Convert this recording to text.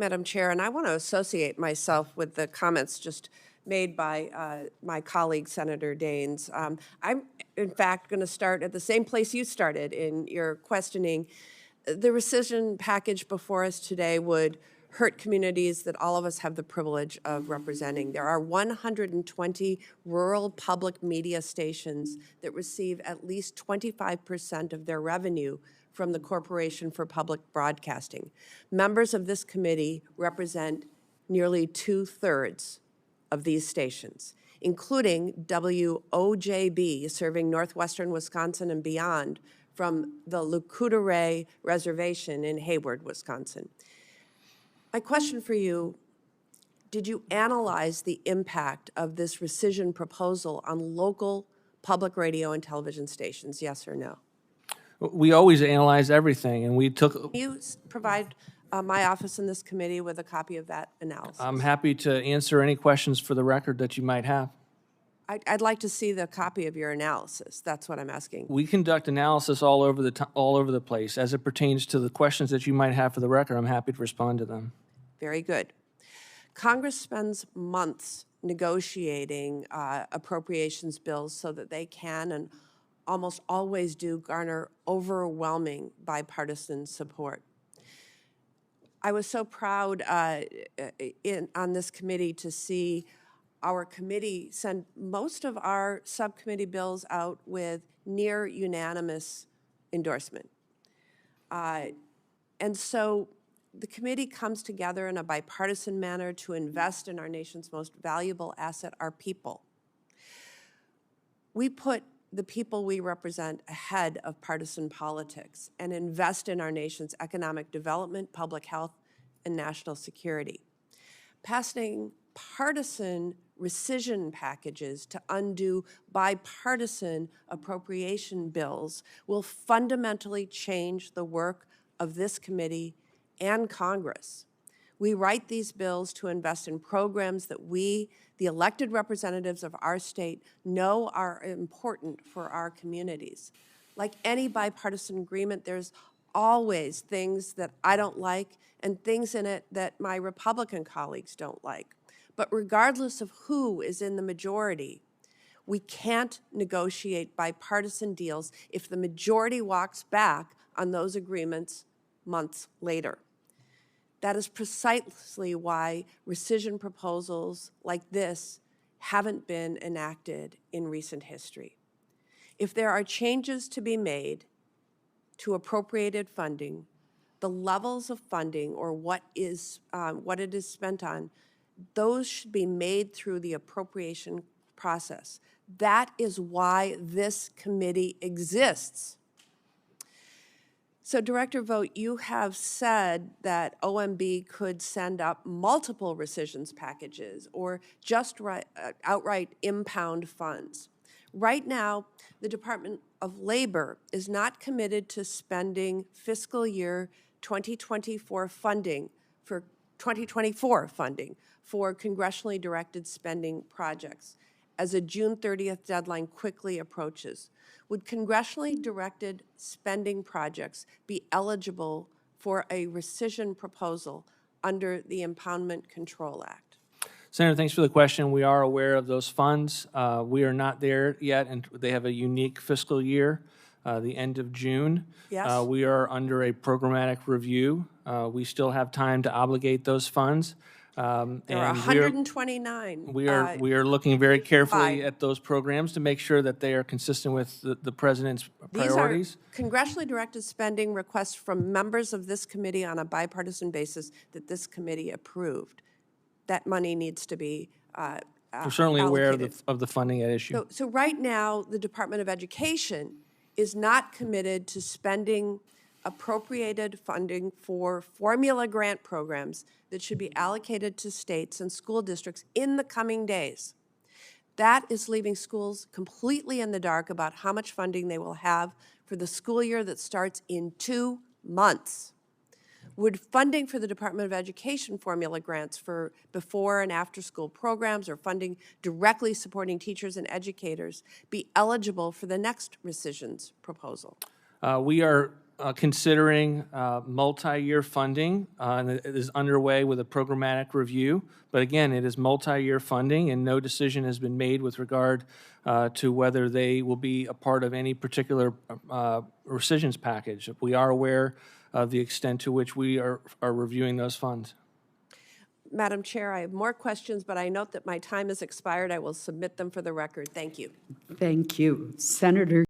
Madam Chair, and I want to associate myself with the comments just made by my colleague, Senator Daines. I'm, in fact, going to start at the same place you started in your questioning. The rescission package before us today would hurt communities that all of us have the privilege of representing. There are 120 rural public media stations that receive at least 25% of their revenue from the Corporation for Public Broadcasting. Members of this committee represent nearly 2/3 of these stations, including WOJB, serving northwestern Wisconsin and beyond, from the Lucoutere Reservation in Hayward, Wisconsin. My question for you, did you analyze the impact of this rescission proposal on local public radio and television stations, yes or no? We always analyze everything, and we took... Can you provide my office in this committee with a copy of that analysis? I'm happy to answer any questions for the record that you might have. I'd like to see the copy of your analysis. That's what I'm asking. We conduct analysis all over the place. As it pertains to the questions that you might have for the record, I'm happy to respond to them. Very good. Congress spends months negotiating appropriations bills so that they can and almost always do garner overwhelming bipartisan support. I was so proud on this committee to see our committee send most of our subcommittee bills out with near unanimous endorsement. And so the committee comes together in a bipartisan manner to invest in our nation's most valuable asset, our people. We put the people we represent ahead of partisan politics and invest in our nation's economic development, public health, and national security. Passing partisan rescission packages to undo bipartisan appropriation bills will fundamentally change the work of this committee and Congress. We write these bills to invest in programs that we, the elected representatives of our state, know are important for our communities. Like any bipartisan agreement, there's always things that I don't like and things in it that my Republican colleagues don't like. But regardless of who is in the majority, we can't negotiate bipartisan deals if the majority walks back on those agreements months later. That is precisely why rescission proposals like this haven't been enacted in recent history. If there are changes to be made to appropriated funding, the levels of funding or what it is spent on, those should be made through the appropriation process. That is why this committee exists. So, Director Vought, you have said that OMB could send up multiple rescissions packages or just outright impound funds. Right now, the Department of Labor is not committed to spending fiscal year 2024 funding for 2024 funding for congressionally directed spending projects as a June 30th deadline quickly approaches. Would congressionally directed spending projects be eligible for a rescission proposal under the Impoundment Control Act? Senator, thanks for the question. We are aware of those funds. We are not there yet, and they have a unique fiscal year, the end of June. Yes. We are under a programmatic review. We still have time to obligate those funds. There are 129. We are looking very carefully at those programs to make sure that they are consistent with the President's priorities. These are congressionally directed spending requests from members of this committee on a bipartisan basis that this committee approved. That money needs to be We're certainly aware of the funding at issue. So right now, the Department of Education is not committed to spending appropriated funding for formula grant programs that should be allocated to states and school districts in the coming days. That is leaving schools completely in the dark about how much funding they will have for the school year that starts in 2 months. Would funding for the Department of Education formula grants for before and after school programs or funding directly supporting teachers and educators be eligible for the next rescissions proposal? We are considering multi-year funding, and it is underway with a programmatic review. But again, it is multi-year funding, and no decision has been made with regard to whether they will be a part of any particular rescissions package. We are aware of the extent to which we are reviewing those funds. Madam Chair, I have more questions, but I note that my time has expired. I will submit them for the record. Thank you. Thank you. Senator